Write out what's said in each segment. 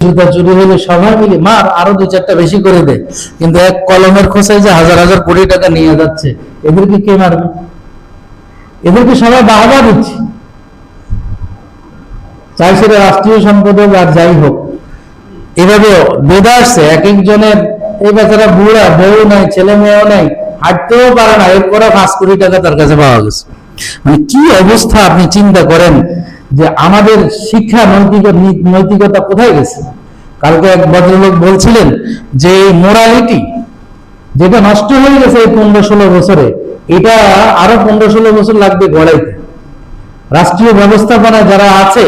জুতা চুরি হলে সবাই মিলে মার, আরো দু চারটা বেশি করে দে, কিন্তু এক কলমের খোঁচায় যে হাজার হাজার কোটি টাকা নিয়ে যাচ্ছে, এদেরকে কে মারবে? এদেরকে সবাই বাহবা দিচ্ছে, চাই সেটা রাষ্ট্রীয় সম্পদ হোক আর যাই হোক। এভাবে বেদা আসছে, এক একজনের, এই বেচারা বুড়া, বউ নাই, ছেলে মেয়েও নাই, হাঁটতেও পারে না, এরপরে 5 কোটি টাকা তার কাছে পাওয়া গেছে। মানে কি অবস্থা আপনি চিন্তা করেন যে আমাদের শিক্ষা নৈতিকতা কোথায় গেছে। কালকে এক ভদ্রলোক বলছিলেন যে মোরালিটি যেটা নষ্ট হয়ে গেছে এই 15-16 বছরে, এটা আরো 15-16 বছর লাগবে গড়াইতে। রাষ্ট্রীয় ব্যবস্থাপনা যারা আছে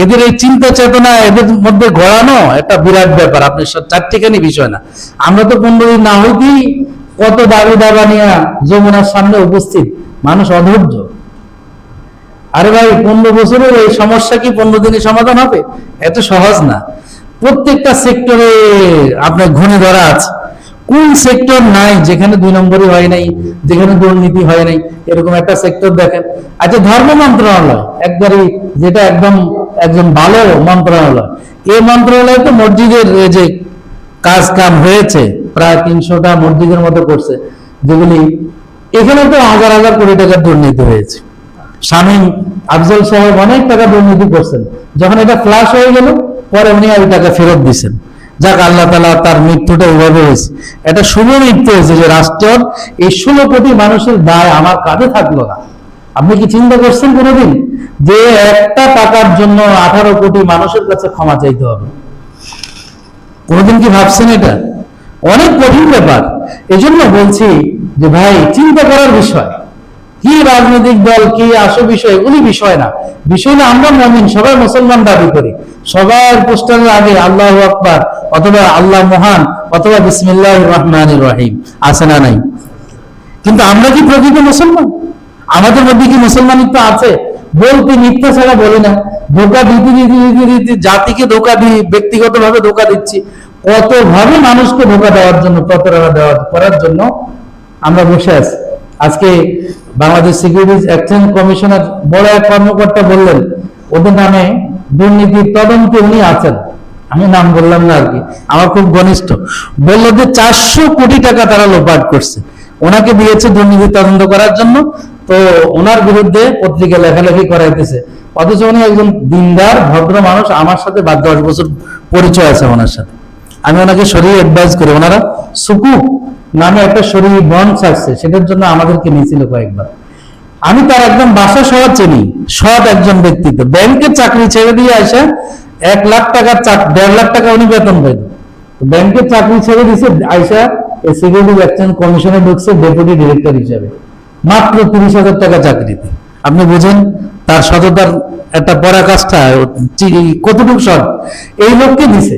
এদের এই চিন্তা চেতনা এদের মধ্যে গড়ানো একটা বিরাট ব্যাপার। আপনি চারটিখানি বিষয় না, আমরা তো 15 দিন না হইতেই কত দাবি দাবা নিয়ে যমুনার সামনে উপস্থিত, মানুষ অধৈর্য। আরে ভাই, 15 বছরের এই সমস্যা কি 15 দিনে সমাধান হবে? এত সহজ না। প্রত্যেকটা সেক্টরে আপনার ঘুরে ধরা আছে। কোন সেক্টর নাই যেখানে 2 নম্বরই হয় নাই, যেখানে দুর্নীতি হয় নাই? এরকম একটা সেক্টর দেখেন। আচ্ছা, ধর্ম মন্ত্রণালয় একবারই, যেটা একজন ভালো মন্ত্রণালয়, এই মন্ত্রণালয় তো মসজিদের যে কাজ কাম হয়েছে, প্রায় 300টা মসজিদের মতো করছে, যেগুলি এখানে তো হাজার হাজার কোটি টাকার দুর্নীতি হয়েছে। শামীম আফজল সাহেব অনেক টাকা দুর্নীতি করছেন, যখন এটা ফ্লাশ হয়ে গেল পরে উনি ওই টাকা ফেরত দিচ্ছেন। যাক, আল্লাহ তাআলা, তার মৃত্যুটা এইভাবে হয়েছে, এটা শুভ মৃত্যু হয়েছে যে রাষ্ট্রের এই 16 কোটি মানুষের দায় আমার কাঁধে থাকলো না। আপনি কি চিন্তা করছেন কোনোদিন যে একটা টাকার জন্য 18 কোটি মানুষের কাছে ক্ষমা চাইতে হবে? কোনোদিন কি ভাবছেন? এটা অনেক কঠিন ব্যাপার। এজন্য বলছি যে ভাই, চিন্তা করার বিষয়। কি রাজনৈতিক দল, কি আসল বিষয়, এগুলি বিষয় না। বিষয় না, আমরা মুমিন, সবাই মুসলমান দাবি করি, সবার পোস্টারের আগে আল্লাহু আকবার অথবা আল্লাহ মহান অথবা বিসমিল্লাহির রহমানির রহিম আছে না নাই? কিন্তু আমরা কি প্রকৃত মুসলমান? আমাদের মধ্যে কি মুসলমানিত্ব আছে? বলতে মিথ্যা ছাড়া বলি না, ধোকা দিতে জাতিকে ধোকা দিই, ব্যক্তিগতভাবে ধোকা দিচ্ছি, কতভাবে মানুষকে ধোকা দেওয়ার জন্য, প্রতারণা করার জন্য আমরা বসে আছি। আজকে বাংলাদেশ সিকিউরিটিজ এক্সচেঞ্জ কমিশনের বড় এক কর্মকর্তা বললেন ওদের নামে দুর্নীতির তদন্তে উনি আছেন, আমি নাম বললাম না আর কি, আমার খুব ঘনিষ্ঠ, বলল যে 400 কোটি টাকা তারা লোপাট করছে, ওনাকে দিয়েছে দুর্নীতি তদন্ত করার জন্য। তো ওনার বিরুদ্ধে পত্রিকা লেখালেখি করাইতেছে, অথচ উনি একজন দিনদার ভদ্র মানুষ, আমার সাথে 10 বছর পরিচয় আছে ওনার সাথে। আমি ওনাকে সরিয়ে অ্যাডভাইস করি। ওনারা সুকুক নামে একটা শরীর বন্ড ছাড়ছে, সেটার জন্য আমাদেরকে নিয়েছিল কয়েকবার। আমি তার একদম বাসা সহ চিনি, সৎ একজন ব্যক্তিত্ব, ব্যাংকের চাকরি ছেড়ে দিয়ে আসে 1 লাখ টাকার 1.5 লাখ টাকা উনি বেতন পাইত, ব্যাংকের চাকরি ছেড়ে দিয়েছে, আইসা এই সিকিউরিটি এক্সচেঞ্জ কমিশনে ঢুকছে ডেপুটি ডিরেক্টর হিসেবে, মাত্র 30,000 টাকা চাকরিতে। আপনি বুঝেন তার সততার একটা পরাকাষ্ঠা কতটুকু সৎ। এই লোককে দিছে।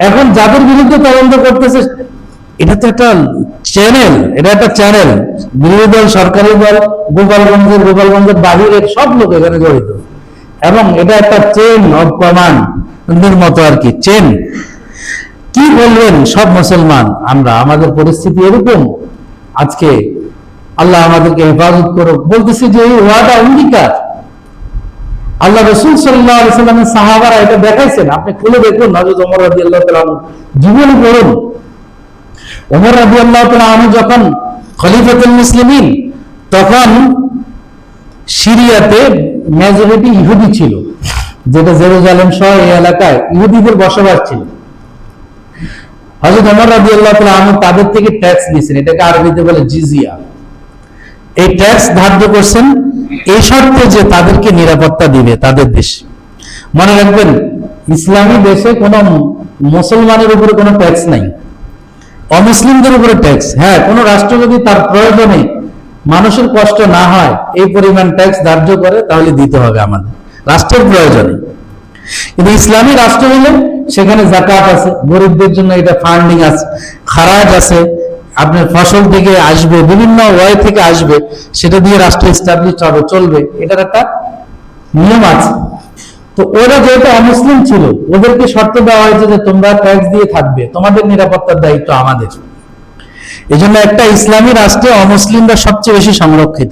এখন যাদের বিরুদ্ধে তদন্ত করতেছে, এটা তো একটা চ্যানেল, এটা একটা চ্যানেল, বিরোধী দল, সরকারি দল, গোপালগঞ্জের বাহিরের সব লোক এখানে জড়িত, এবং এটা একটা চেন অফ কমান্ডের মতো আর কি, চেন। কি বলবেন সব মুসলমান আমরা, আমাদের পরিস্থিতি এরকম। আজকে আল্লাহ আমাদেরকে হেফাজত করুক। বলতেছি যে এই ওয়াদা অঙ্গীকার আল্লাহ রাসূল সাল্লাল্লাহু আলাইহি ওয়াসাল্লামের সাহাবারা এটা দেখাইছেন। আপনি খুলে দেখুন, হযরত ওমর রাদিয়াল্লাহু তাআলা জীবনী পড়ুন। ওমর রাদিয়াল্লাহু তাআলা যখন খলিফাতুল মুসলিমিন, তখন সিরিয়াতে মেজরিটি ইহুদি ছিল, যেটা জেরুজালেম সহ এই এলাকায় ইহুদিদের বসবাস ছিল। হযরত ওমর রাদিয়াল্লাহু তাআলা তাদের থেকে ট্যাক্স নিয়েছেন, এটাকে আরবিতে বলে জিজিয়া। এই ট্যাক্স ধার্য করছেন এই শর্তে যে তাদেরকে নিরাপত্তা দিবে তাদের দেশে। মনে রাখবেন, ইসলামী দেশে কোন মুসলমানের উপরে কোনো ট্যাক্স নাই, অমুসলিমদের উপরে ট্যাক্স। হ্যাঁ, কোন রাষ্ট্র যদি তার প্রয়োজনে মানুষের কষ্ট না হয় এই পরিমাণ ট্যাক্স ধার্য করে, তাহলে দিতে হবে আমাদের রাষ্ট্রের প্রয়োজনে। কিন্তু ইসলামী রাষ্ট্র হলে সেখানে যাকাত আছে, গরিবদের জন্য এটা ফান্ডিং আছে, খারাজ আছে, আপনার ফসল থেকে আসবে, বিভিন্ন ওয়ে থেকে আসবে, সেটা দিয়ে রাষ্ট্র এস্টাবলিশ হবে, চলবে, এটার একটা নিয়ম আছে। তো ওরা যেহেতু অমুসলিম ছিল, ওদেরকে শর্ত দেওয়া হয়েছে যে তোমরা ট্যাক্স দিয়ে থাকবে, তোমাদের নিরাপত্তার দায়িত্ব আমাদের। এই জন্য একটা ইসলামী রাষ্ট্রে অমুসলিমরা সবচেয়ে বেশি সংরক্ষিত।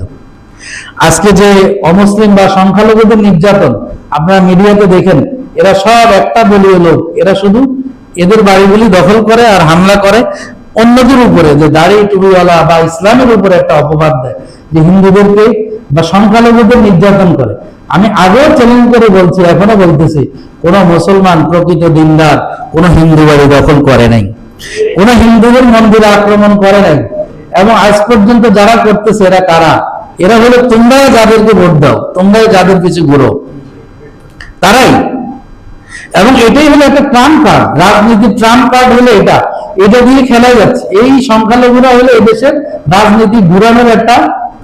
আজকে যে অমুসলিম বা সংখ্যালঘুদের নির্যাতন আপনারা মিডিয়াতে দেখেন, এরা সব একটা দলীয় লোক, এরা শুধু এদের বাড়িগুলি দখল করে আর হামলা করে অন্যদের উপরে, যে দাড়ি টুপিওয়ালা বা ইসলামের উপরে একটা অপবাদ দেয় যে হিন্দুদেরকে বা সংখ্যালঘুদের নির্যাতন করে। আমি আগেও চ্যালেঞ্জ করে বলছি, এখনো বলতেছি, কোন মুসলমান প্রকৃত দিনদার কোন হিন্দু বাড়ি দখল করে নাই, কোন হিন্দুদের মন্দিরে আক্রমণ করে নাই। এবং আজ পর্যন্ত যারা করতেছে এরা কারা? এরা হলো তোমরাই যাদেরকে ভোট দাও, তোমরাই যাদের পিছু ঘুরো, তারাই। এবং এটাই হলো একটা ট্রাম্প কার্ড, রাজনীতির ট্রাম্প কার্ড হলো এটা, এটা দিয়ে খেলা যাচ্ছে। এই সংখ্যালঘুরা হলো এদেশের রাজনীতি ঘুরানোর একটা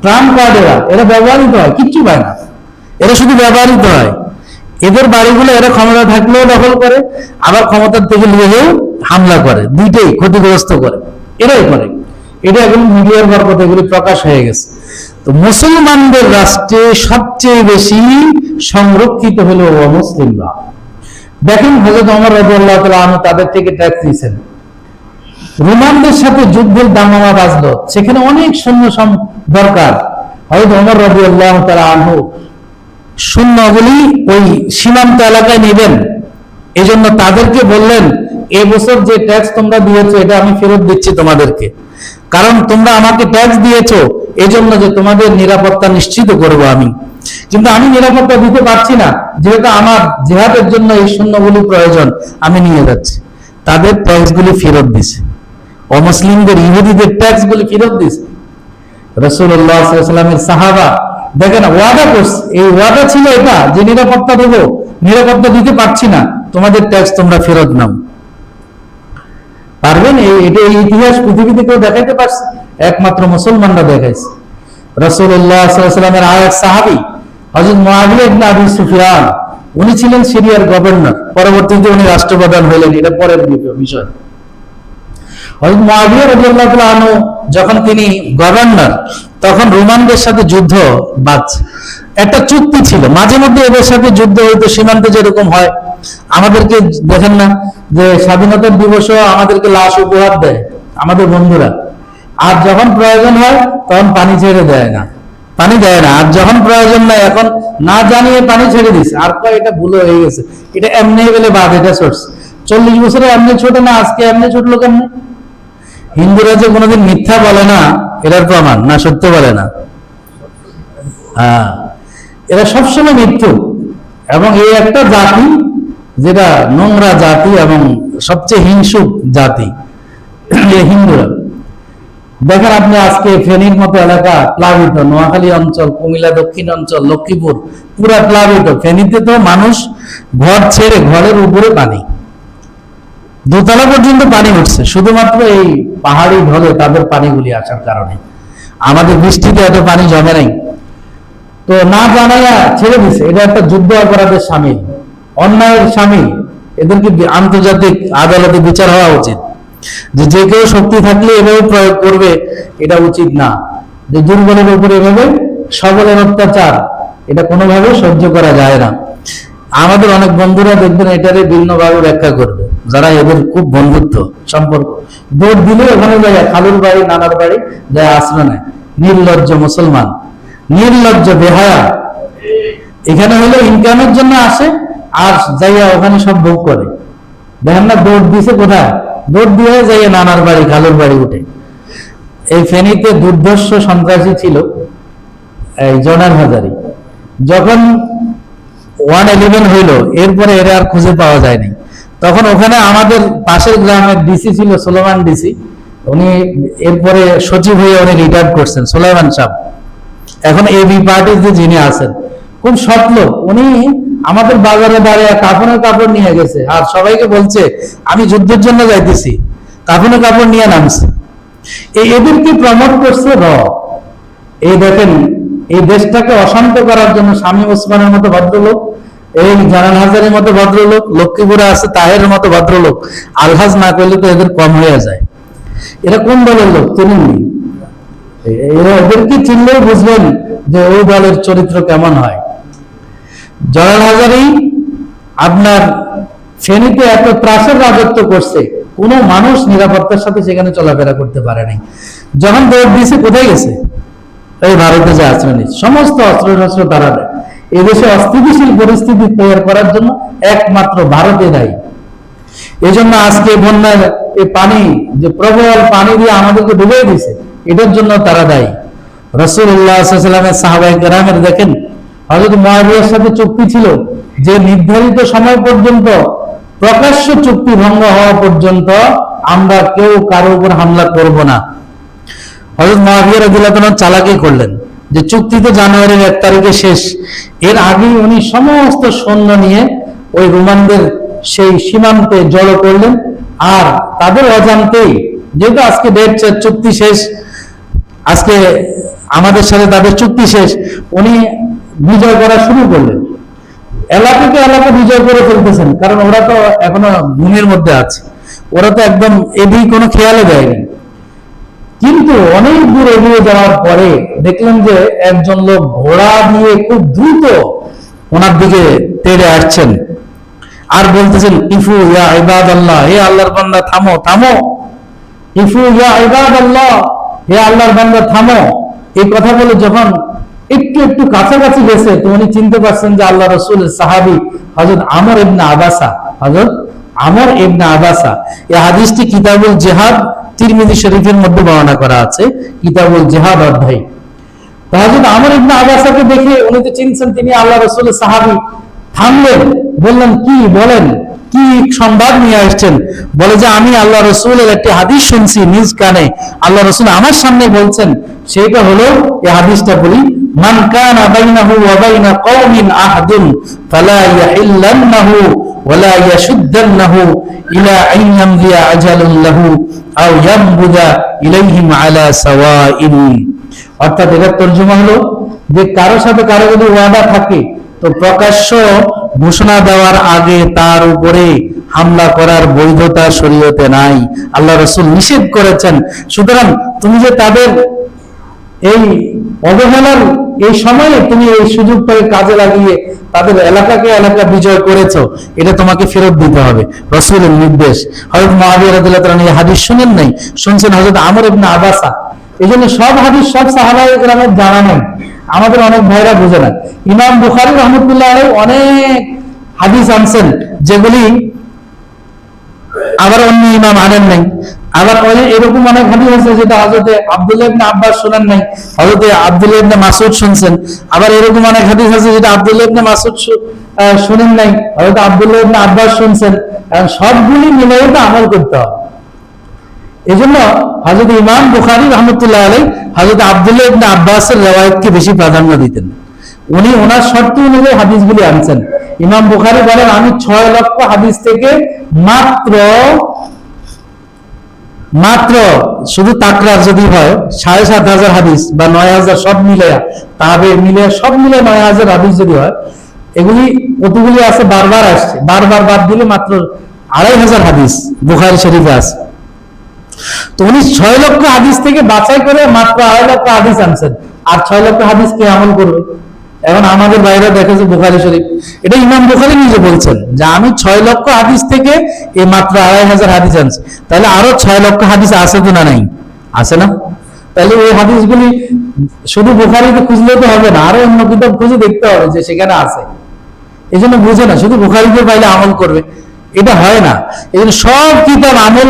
ট্রাম্প কার্ড। এরা ব্যবহৃত হয়, কিচ্ছু পায় না, এরা শুধু ব্যবহৃত হয়। এদের বাড়িগুলো এরা ক্ষমতা থাকলেও দখল করে, আবার ক্ষমতার থেকে নিয়েও হামলা করে, দুইটাই ক্ষতিগ্রস্ত করে, এরাই করে। এটা এখন মিডিয়ার বরকত এগুলি প্রকাশ হয়ে গেছে। তো মুসলমানদের রাষ্ট্রে সবচেয়ে বেশি সংরক্ষিত হলো অমুসলিমরা। দেখেন হযরত ওমর রাদিয়াল্লাহু তাআলা আনহু তাদের থেকে ট্যাক্স দিয়েছেন। রোমানদের সাথে যুদ্ধের দামামা বাজলো, সেখানে অনেক সৈন্য দরকার। হযরত ওমর রাদিয়াল্লাহু তাআলা আনহু সৈন্যগুলি ওই সীমান্ত এলাকায় নেবেন, এজন্য তাদেরকে বললেন, এবছর যে ট্যাক্স তোমরা দিয়েছো এটা আমি ফেরত দিচ্ছি তোমাদেরকে, কারণ তোমরা আমাকে ট্যাক্স দিয়েছো এজন্য যে তোমাদের নিরাপত্তা নিশ্চিত করব আমি, কিন্তু আমি নিরাপত্তা দিতে পারছি না, যেহেতু আমার জিহাদের জন্য এই সৈন্যগুলি প্রয়োজন, আমি নিয়ে যাচ্ছি। তাদের ট্যাক্স গুলি ফেরত দিছে, অমুসলিমদের ইহুদিদের ট্যাক্স গুলি ফেরত দিছে। রাসূলুল্লাহ সাল্লাল্লাহু আলাইহি ওয়াসাল্লামের সাহাবা দেখেন ওয়াদা করছে, এই ওয়াদা ছিল এটা যে নিরাপত্তা দেবো, নিরাপত্তা দিতে পারছি না, তোমাদের ট্যাক্স তোমরা ফেরত নাও। পারবেন? এটা এই ইতিহাস পৃথিবীতে কেউ দেখাইতে পারছে? একমাত্র মুসলমানরা দেখাইছে। রাসূলুল্লাহ সাল্লাল্লাহু আলাইহি ওয়াসাল্লামের আরেক সাহাবী হযরত মুআবিয়া ইবনে আবি সুফিয়ান, উনি ছিলেন সিরিয়ার গভর্নর, পরবর্তীতে উনি রাষ্ট্রপ্রধান হলেন, এটা পরের বিষয়। হযরত মুআবিয়া রাদিয়াল্লাহু তাআলা আনহু যখন তিনি গভর্নর, তখন রোমানদের সাথে যুদ্ধ বাজছে। একটা চুক্তি ছিল, মাঝে মধ্যে এদের সাথে যুদ্ধ হইতো, সীমান্তে যেরকম হয়। আমাদেরকে দেখেন না যে স্বাধীনতার দিবসও আমাদেরকে লাশ উপহার দেয় আমাদের বন্ধুরা, আর যখন প্রয়োজন হয় তখন পানি ছেড়ে দেয় না, পানি দেয় না। আর যখন প্রয়োজন নাই এখন না জানিয়ে পানি ছেড়ে দিস, আর কয় এটা ভুল হয়ে গেছে, এটা এমনি বলে বাদ, এটা সোর্স 40 বছরে এমনি ছোট না, আজকে এমনি ছোটলো কেমনে? হিন্দুরা যে কোনোদিন মিথ্যা বলে না এটার প্রমাণ, না সত্য বলে না, এরা সবসময় মৃত্যু। এবং এই একটা জাতি যেটা নোংরা জাতি এবং সবচেয়ে হিংসুক জাতি হিন্দুরা। দেখেন আপনি আজকে ফেনীর মতো এলাকা প্লাবিত, নোয়াখালী অঞ্চল, কুমিল্লা দক্ষিণ অঞ্চল, লক্ষ্মীপুর পুরা প্লাবিত। ফেনীতে তো মানুষ ঘর ছেড়ে ঘরের উপরে পানি, দোতলা পর্যন্ত পানি উঠছে, শুধুমাত্র এই পাহাড়ি ঢলে তাদের পানিগুলি আসার কারণে। আমাদের বৃষ্টিতে এত পানি জমে নাই, তো না জানাইয়া ছেড়ে দিছে। এটা একটা যুদ্ধ অপরাধের সামিল, অন্যায়ের সামিল। এদেরকে আন্তর্জাতিক আদালতে বিচার হওয়া উচিত। যে কেউ শক্তি থাকলে এভাবে প্রয়োগ করবে, এটা উচিত না। যে দুর্বলের উপরে এভাবে সবলের অত্যাচার, এটা কোনোভাবে সহ্য করা যায় না। আমাদের অনেক বন্ধুরা দেখবেন এটারে ভিন্নভাবে ব্যাখ্যা করবে, যারা এদের খুব বন্ধুত্ব সম্পর্ক, দৌড় দিলে ওখানে যায় খালুর বাড়ি নানার বাড়ি যায় আশ্রয় নেয়। নির্লজ্জ মুসলমান, নির্লজ্জ বেহায়া। এখানে হলো ইনকামের জন্য আসে আর যাইয়া ওখানে সব ভোগ করে। দেখেন না দৌড় দিছে কোথায়? দৌড় দিয়ে যাইয়া নানার বাড়ি খালুর বাড়ি উঠে। এই ফেনীতে দুর্ধর্ষ সন্ত্রাসী ছিল এই জনার হাজারি, যখন 111 হইল, এরপরে এরা আর খুঁজে পাওয়া যায়নি। তখন ওখানে আমাদের পাশের গ্রামের ডিসি ছিল সুলেমান ডিসি, উনি এরপরে সচিব হয়ে উনি রিটায়ার করছেন, সুলাইমান সাহেব। এখন এবি পার্টির যে যিনি আছেন, খুব সৎ লোক, উনি আমাদের বাজারে দাঁড়িয়ে কাফনের কাপড় নিয়ে গেছে আর সবাইকে বলছে আমি যুদ্ধের জন্য যাইতেছি, কাফনের কাপড় নিয়ে নামছে। এদেরকে প্রমোট করছে এই দেখেন, এই দেশটাকে অশান্ত করার জন্য শামীম ওসমানের মতো ভদ্রলোক, এই জানাল হাজারের মতো ভদ্রলোক, লক্ষ্মীপুরে আছে তাহেরের মতো ভদ্রলোক, আলহাজ না করলে তো এদের কম হয়ে যায়। এরা কোন দলের লোক চিনেননি? এরা ওদেরকে চিনলেও বুঝবেন যে ওই দলের চরিত্র কেমন হয়। জালাল হাজারী আপনার ফেনীতে এত ত্রাসের রাজত্ব করছে, কোন মানুষ নিরাপত্তার সাথে সেখানে চলাফেরা করতে পারে নাই। যখন দৌড় দিয়েছে কোথায় গেছে? এই ভারতে যে আশ্রয় নিচ্ছে, সমস্ত অস্ত্র শস্ত্র তারা দেয়। এদেশে অস্থিতিশীল পরিস্থিতি তৈরি করার জন্য একমাত্র ভারতে দায়ী। এই জন্য আজকে বন্যার এই পানি, যে প্রবল পানি দিয়ে আমাদেরকে ডুবে দিছে, এটার জন্য তারা দায়ী। রাসূলুল্লাহ সাল্লাল্লাহু আলাইহি ওয়াসাল্লামের সাহাবায়ে কেরামের দেখেন, হযরত মুআবিয়ার সাথে চুক্তি ছিল যে নির্ধারিত সময় পর্যন্ত, প্রকাশ্য চুক্তি ভঙ্গ হওয়া পর্যন্ত আমরা কেউ কারো উপর হামলা করব না। হযরত মুআবিয়া রাদিয়াল্লাহু আনহু চালাকি করলেন যে চুক্তি তো জানুয়ারির 1 তারিখে শেষ, এর আগেই উনি সমস্ত সৈন্য নিয়ে ওই রোমানদের সেই সীমান্তে জড়ো করলেন। আর তাদের অজান্তেই, যেহেতু আজকে ডেট চুক্তি শেষ, আজকে আমাদের সাথে তাদের চুক্তি শেষ, উনি বিজয় করা শুরু করলেন। এলাকাকে এলাকা বিজয় করে ফেলতেছেন, কারণ ওরা তো এখনো ঘুমের মধ্যে আছে, ওরা তো একদম এদিকে কোনো খেয়ালে দেয়নি। কিন্তু অনেক দূর এগিয়ে যাওয়ার পরে দেখলেন যে একজন লোক ঘোড়া দিয়ে খুব দ্রুত ওনার দিকে তেড়ে আসছেন আর বলতেছেন, ইফু ইয়া ইবাদাল্লাহ, হে আল্লাহর বান্দা থামো থামো, ইফু ইয়া ইবাদাল্লাহ, হে আল্লাহর বান্দা থামো। এই কথা বলে যখন একটু একটু কাছাকাছি গেছে, তো উনি চিনতে পারছেন যে আল্লাহ রাসূলের সাহাবী হযরত আমর ইবনে আবাসা। হযরত আমর ইবনে আবাসা। এই হাদিসটি কিতাবুল জিহাদ তিরমিজি শরীফের মধ্যে বর্ণনা করা আছে, কিতাবুল জিহাদ অধ্যায়। তো হযরত আমর ইবনে আবাসাকে দেখে উনি তো চিনছেন তিনি আল্লাহ রাসূলের সাহাবী। থামলেন, বললেন, কি বলেন, কি সংবাদ নিয়ে আসছেন? বলে যে আমি আল্লাহ রাসূলের একটি হাদিস শুনছি নিজ কানে, আল্লাহ রাসূল আমার সামনে বলছেন। সেটা হলো এই হাদিসটা বলি, মান কানা বাইনাহু ওয়া বাইনা কওমিন আহদুন ফালা ইয়াহিল্লান্নাহু ওয়ালা ইয়াশুদ্দান্নাহু ইলা আন ইয়ামদিয়া আজালুন লাহু আও ইয়ামবুদা ইলাইহিম আলা সাওয়াইন। অর্থাৎ এর তরজমা হলো যে কারো সাথে কারো যদি ওয়াদা থাকে, তো প্রকাশ্য ঘোষণা দেওয়ার আগে তার উপরে হামলা করার বৈধতা শরীয়তে নাই, আল্লাহ রাসূল নিষেধ করেছেন। সুতরাং তুমি যে তাদের এই অবহেলার এই সময়ে তুমি এই সুযোগটাকে কাজে লাগিয়ে তাদের এলাকাকে এলাকা বিজয় করেছো, এটা তোমাকে ফেরত দিতে হবে, রাসূলের নির্দেশ। হযরত মুআবিয়া রাদিয়াল্লাহু তাআলা এই হাদিস শুনেন নাই, শুনছেন হযরত আমর ইবনে আবাসা। এই জন্য সব হাদিস সব সাহাবায়ে কেরামের জানা নেই, আমাদের অনেক ভাইরা বুঝে না। ইমাম বুখারী রাহমাতুল্লাহ আলাইহি অনেক হাদিস আনছেন যেগুলি আবার অন্য ইমাম আনেন নাই। আবার এরকম অনেক হাদিস আছে যেটা হযরত আব্দুল্লাহ ইবনে আব্বাস শুনেন নাই, হযরত আব্দুল্লাহ ইবনে মাসউদ শুনছেন। আবার এরকম অনেক হাদিস আছে যেটা আব্দুল্লাহ ইবনে মাসউদ শুনেন নাই, হযরত আব্দুল্লাহ ইবনে আব্বাস শুনছেন। কারণ সবগুলি মিলে তো আমল করতে হবে। এজন্য হযরত ইমাম বুখারী রাহমাতুল্লাহ আলাইহি হযরত আব্দুল্লাহ ইবনে আব্বাসের riwayatকে বেশি প্রাধান্য দিতেন। উনি ওনার শর্ত অনুযায়ী হাদিসগুলি আনছেন। ইমাম বুখারী বলেন, আমি 6 লক্ষ হাদিস থেকে মাত্র শুধু তাকরার যদি হয় 7,500 হাদিস বা 9,000 সব মিলে, তাবে মিলে সব মিলে 9,000 হাদিস যদি হয়, এগুলি কতগুলি আছে বারবার আসছে, বারবার বাদ দিলে মাত্র 2,500 হাদিস বুখারী শরীফে আছে। তো উনি 6 লক্ষ হাদিস থেকে বাছাই করে মাত্র 2.5 লক্ষ হাদিস আনছেন। আর 6 লক্ষ হাদিস কে আমল করবে? এখন আমাদের বাইরে দেখেছে বুখারী শরীফ, এটা ইমাম বুখারী নিজে বলছেন যে আমি 6 লক্ষ হাদিস থেকে এই মাত্র 2,500 হাদিস আনছি। তাহলে আরো 6 লক্ষ হাদিস আছে তো না? নাই, আছে না? তাহলে ওই হাদিসগুলি শুধু বুখারীতে খুঁজলে তো হবে না, আরো অন্য কিতাব খুঁজে দেখতে হবে যে সেখানে আছে। এই জন্য বুঝে না শুধু বুখারীতে পাইলে আমল করবে, এটা হয় না। এই জন্য সব কিতাব আমল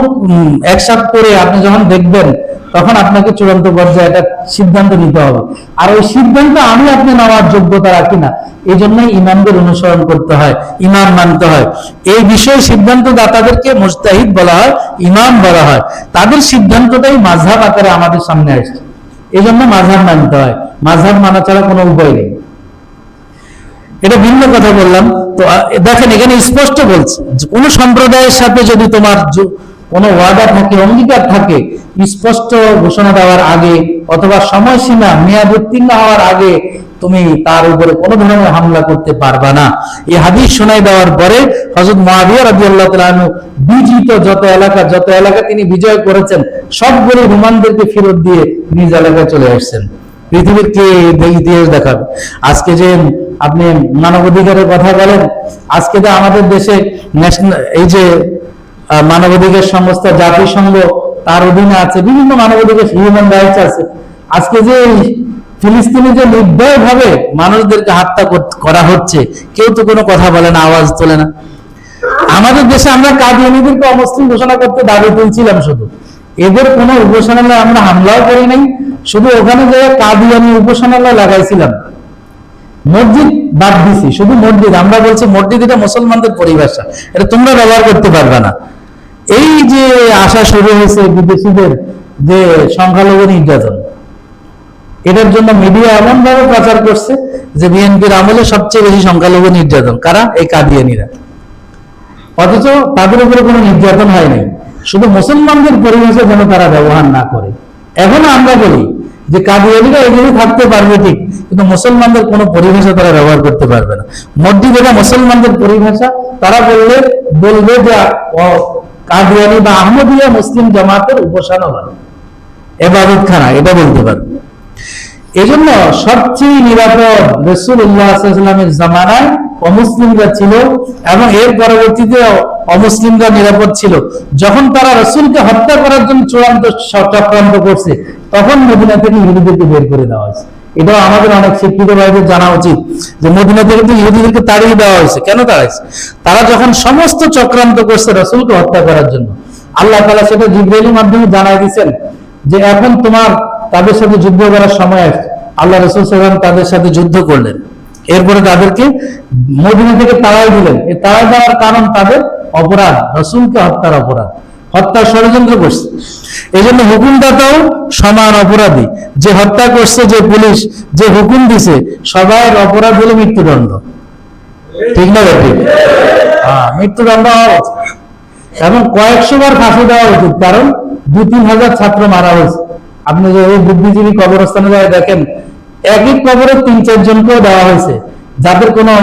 একসাথে করে আপনি যখন দেখবেন, তখন আপনাকে চূড়ান্ত পর্যায়ে একটা সিদ্ধান্ত নিতে হবে। আর ওই সিদ্ধান্ত আমি আপনি নেওয়ার যোগ্যতা রাখি না, এই জন্যই ইমামদের অনুসরণ করতে হয়, ইমাম মানতে হয়। এই বিষয়ে সিদ্ধান্ত দাতাদেরকে মুজতাহিদ বলা হয়, ইমাম বলা হয়। তাদের সিদ্ধান্তটাই মাযহাব আকারে আমাদের সামনে আসছে, এই জন্য মাযহাব মানতে হয়। মাযহাব মানা ছাড়া কোনো উপায় নেই। এটা ভিন্ন কথা বললাম। তো দেখেন এখানে স্পষ্ট বলছে, কোন সম্প্রদায়ের সাথে যদি তোমার কোনো ওয়াদা থাকে, অঙ্গীকার থাকে, স্পষ্ট ঘোষণা দেওয়ার আগে অথবা সময়সীমা মেয়াদ উত্তীর্ণ হওয়ার আগে তুমি তার উপরে কোনো ধরনের হামলা করতে পারবা না। এই হাদিস শোনাই দেওয়ার পরে হযরত মুআবিয়া রাদিয়াল্লাহু তাআলা আনহু বিজিত যত এলাকা তিনি বিজয় করেছেন, সবগুলো রোমানদেরকে ফেরত দিয়ে নিজ এলাকায় চলে আসছেন। পৃথিবীর কে ইতিহাস দেখাবে? আজকে যে আপনি মানবাধিকারের কথা বলেন, আজকে যে আমাদের দেশে এই যে মানবাধিকার সংস্থা জাতিসংঘ তার অধীনে আছে, বিভিন্ন মানবাধিকার হিউম্যান রাইটস আছে। আজকে যে ফিলিস্তিনে যে নির্দয় ভাবে মানুষদেরকে হত্যা করা হচ্ছে, কেউ তো কোনো কথা বলে না, আওয়াজ তোলে না। আমাদের দেশে আমরা কাদিয়ানীদেরকে অমুসলিম ঘোষণা করতে দাবি তুলছিলাম, শুধু এদের কোনো উপাসনালয় আমরা হামলাও করি নাই, শুধু ওখানে যে কাদিয়ানী উপাসনালয় লাগাইছিলাম, মসজিদ বাদ দিছি, শুধু মসজিদ। আমরা বলছি মসজিদ এটা মুসলমানদের পরিভাষা, এটা তোমরা ব্যবহার করতে পারবে না। এই যে আশা শুরু হয়েছে বিদেশিদের যে সংখ্যালঘু নির্যাতন, এটার জন্য মিডিয়া এমন ভাবে প্রচার করছে যে বিএনপির আমলে সবচেয়ে বেশি সংখ্যালঘু নির্যাতন কারা? এই কাদিয়ানীরা। অথচ তাদের উপরে কোনো নির্যাতন হয় নাই, শুধু মুসলমানদের পরিভাষা যেন তারা ব্যবহার না করে। এখনো আমরা বলি যে কাদিয়ানীরা এগুলি থাকতে পারবে ঠিক, কিন্তু মুসলমানদের কোনো পরিভাষা তারা ব্যবহার করতে পারবে না। মসজিদ এটা মুসলমানদের পরিভাষা, তারা বলবে যে কাদিয়ানী বা আহমদিয়া মুসলিম জামাতের উপাসনালয়, ইবাদতখানা, এটা বলতে পারবে। এই জন্য সবচেয়ে নিরাপদ রাসূলুল্লাহ সাল্লাল্লাহু আলাইহি ওয়াসাল্লামের জামানায় অমুসলিমরা ছিল, এবং এর পরবর্তীতে অমুসলিমরা নিরাপদ ছিল। যখন তারা রাসূলকে হত্যা করার জন্য চূড়ান্ত চক্রান্ত করছে, তখন মদিনা থেকে ইহুদিদেরকে বের করে দেওয়া হয়েছে। এটাও আমাদের অনেক শিক্ষিত ভাইদের জানা উচিত যে মদিনা থেকে তো ইহুদিদেরকে তাড়িয়ে দেওয়া হয়েছে। কেন তাড়াইছে? তারা যখন সমস্ত চক্রান্ত করছে রাসূলকে হত্যা করার জন্য, আল্লাহ তাআলা সেটা জিবরাইলের মাধ্যমে জানাই দিয়েছেন যে এখন তোমার তাদের সাথে যুদ্ধ করার সময় আসছে। আল্লাহ রাসূল সাল্লাল্লাহু আলাইহি ওয়াসাল্লাম তাদের সাথে যুদ্ধ করলেন, এরপরে তাদেরকে মদিনা থেকে তাড়াই দিলেন। এই তাড়াই দেওয়ার কারণ তাদের অপরাধ, রাসূলকে হত্যার অপরাধ, হত্যার ষড়যন্ত্র করছে। এই জন্য হুকুমদাতাও সমান অপরাধী, যে হত্যা করছে, যে পুলিশ, যে হুকুম দিছে, সবার অপরাধ হলো মৃত্যুদণ্ড। ঠিক না? ঠিক, মৃত্যুদণ্ড হওয়া উচিত এবং কয়েকশো বার ফাঁসি দেওয়া উচিত, কারণ 2-3 হাজার ছাত্র মারা হয়েছে। আপনি যে বুদ্ধিজীবী কবরস্থানে যায় দেখেন, একই কবরে 3-4 জনকেও দেওয়া হয়েছে, যাদের কোনো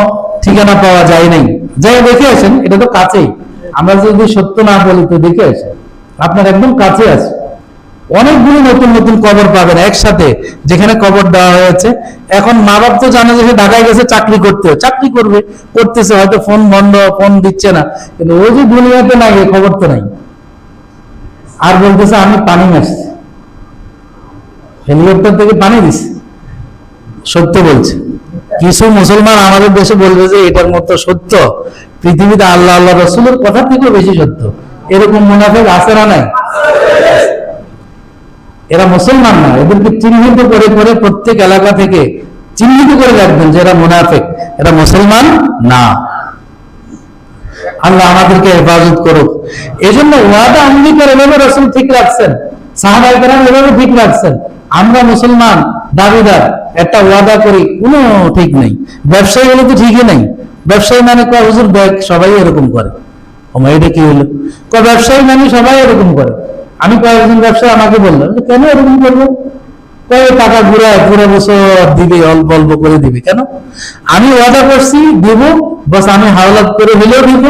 ঠিকানা পাওয়া যায় নাই। যাই দেখে আসেন, এটা তো কাছেই, আমরা যদি সত্য না বলি তো দেখে আসেন, আপনার একদম কাছে আছে। অনেকগুলো নতুন নতুন কবর পাবেন একসাথে, যেখানে কবর দেওয়া হয়েছে। এখন মা বাপ তো জানে যে সে ঢাকায় গেছে চাকরি করতে, চাকরি করবে, করতেছে, হয়তো ফোন বন্ধ, ফোন দিচ্ছে না, কিন্তু ওই যে দুনিয়াতে নাই, খবর তো নাই। আর বলতেছে আমি পানি মারছি, হেলিকপ্টার থেকে পানি দিছে, সত্য বলছে। কিছু মুসলমান আমাদের দেশে বলবে যে এটার মতো সত্য পৃথিবীতে আল্লাহ আল্লাহ রাসূলের কথা থেকেও বেশি সত্য। এরকম মুনাফিক আছে না নাই? এরা মুসলমান না, এদেরকে চিহ্নিত করে করে প্রত্যেক এলাকা থেকে চিহ্নিত করে রাখবেন যে এরা মুনাফিক, এরা মুসলমান না। আল্লাহ আমাদেরকে হেফাজত করুক। এই জন্য ওয়াদা অঙ্গীকার এভাবে রাসূল ঠিক রাখছেন, সাহাবায়ে কেরাম এভাবে ঠিক রাখছেন। আমরা মুসলমান দাবিদার একটা ওয়াদা করি, কোনো ঠিক নেই। ব্যবসায়ী হলে তো ঠিকই নেই। ব্যবসায়ী মানে কয় হুজুর দেখ সবাই এরকম করে, এটা কি হলো? ব্যবসায়ী মানে সবাই এরকম করে। আমি কয়েকজন ব্যবসায়ী আমাকে বললো কেন এরকম করবো, কয় টাকা ঘুরায় পুরো বছর দিবে, অল্প অল্প করে দিবে। কেন? আমি ওয়াদা করছি দিব, বস আমি হাওলাত করে হলেও দিব,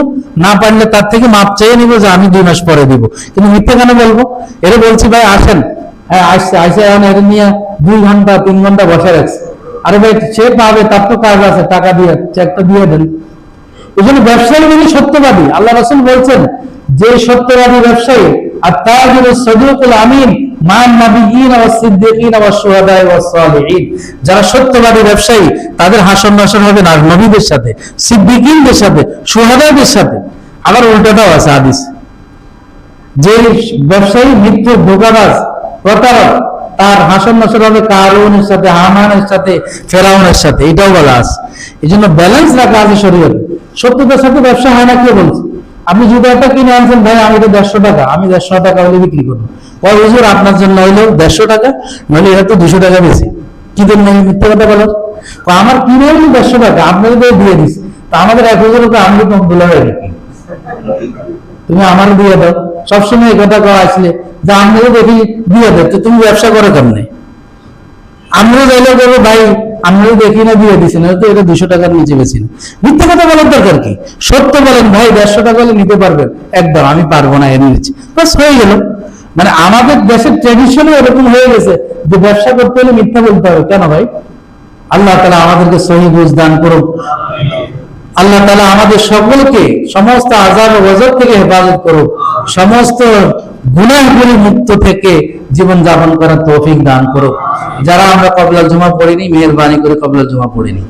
না পারলে তার থেকে মাপ চেয়ে নিব যে আমি 2 মাস পরে দিব। কিন্তু মিথ্যা কেন বলবো? এরা বলছি ভাই আসেন, হ্যাঁ আসছে, এখন এটা নিয়ে 2 ঘন্টা 3 ঘন্টা বসে রাখছে। আরে ভাই সে পাবে, তার তো কাজ আছে, টাকা দিয়ে চেকটা দিয়ে দেন। এই জন্য ব্যবসায়ী মানে সত্যবাদী। আল্লাহ রাসূল বলছেন যে সত্যবাদী ব্যবসায়ী আর তাজিরু সাদুকুল আমিন মান নাবিয়িন ওয়াস সিদ্দিকিন ওয়াস শুহাদা ওয়াস সালিহিন, যারা সত্যবাদী ব্যবসায়ী তাদের হাসর নাসর হবে না নবীদের সাথে, সিদ্দিকিনদের সাথে, শুহাদাদের সাথে। আবার উল্টাটাও আছে হাদিস, যে ব্যবসায়ী মিথ্য, ধোঁকাবাজ, প্রতারক, তার হাসর নাসর হবে কারুনের সাথে, হামানের সাথে, ফেরাউনের সাথে। এটাও বলা আছে। এই জন্য ব্যালেন্স রাখা আছে শরীয়তে। সত্যতার সাথে ব্যবসা হয় না, কে বলছে? আপনি জুতাটা কিনে আনছেন, ভাই আমি তো 150 টাকা, আমি 150 টাকা হলে বিক্রি করবো। ওই হুজুর আপনার জন্য হইলো 150 টাকা, নইলে এটা তো 200 টাকা বেশি। কি জন্য মিথ্যা কথা বলো? আমার কিনে হইলো 150 টাকা, আপনাকে তো দিয়ে দিস, তা আমাদের 1000 টাকা আমি তো দুলা হয়ে গেছি, তুমি আমার দিয়ে দাও। সবসময় এই কথা কওয়া আসলে যে আমরাও দেখি দিয়ে দেয়, তো তুমি ব্যবসা করো কেমনে? আমরাও চাইলে করবো ভাই, আমরাও দেখি না দিয়ে দিছি না, তো এটা 200 টাকার নিচে বেশি না। মিথ্যা কথা বলার দরকার কি? সত্য বলেন ভাই 150 টাকা হলে নিতে পারবেন, একদম আমি পারবো না, এর নিচে, বাস হয়ে গেল। মানে আমাদের দেশের ট্রেডিশনে এরকম হয়ে গেছে যে ব্যবসা করতে হলে মিথ্যা বলতে হবে। কেন ভাই? আল্লাহ তাআলা আমাদেরকে সহি বুঝ দান করুক। আল্লাহ তাআলা আমাদের সকলকে সমস্ত আযাব ও গজব থেকে হেফাজত করুক, সমস্ত গুনাহগুলি মুক্ত থেকে জীবন যাপন করার তৌফিক দান করুক। যারা আমরা কবলাল জুমা পড়িনি, মেহেরবানি করে কবলাল জুমা পড়িনি।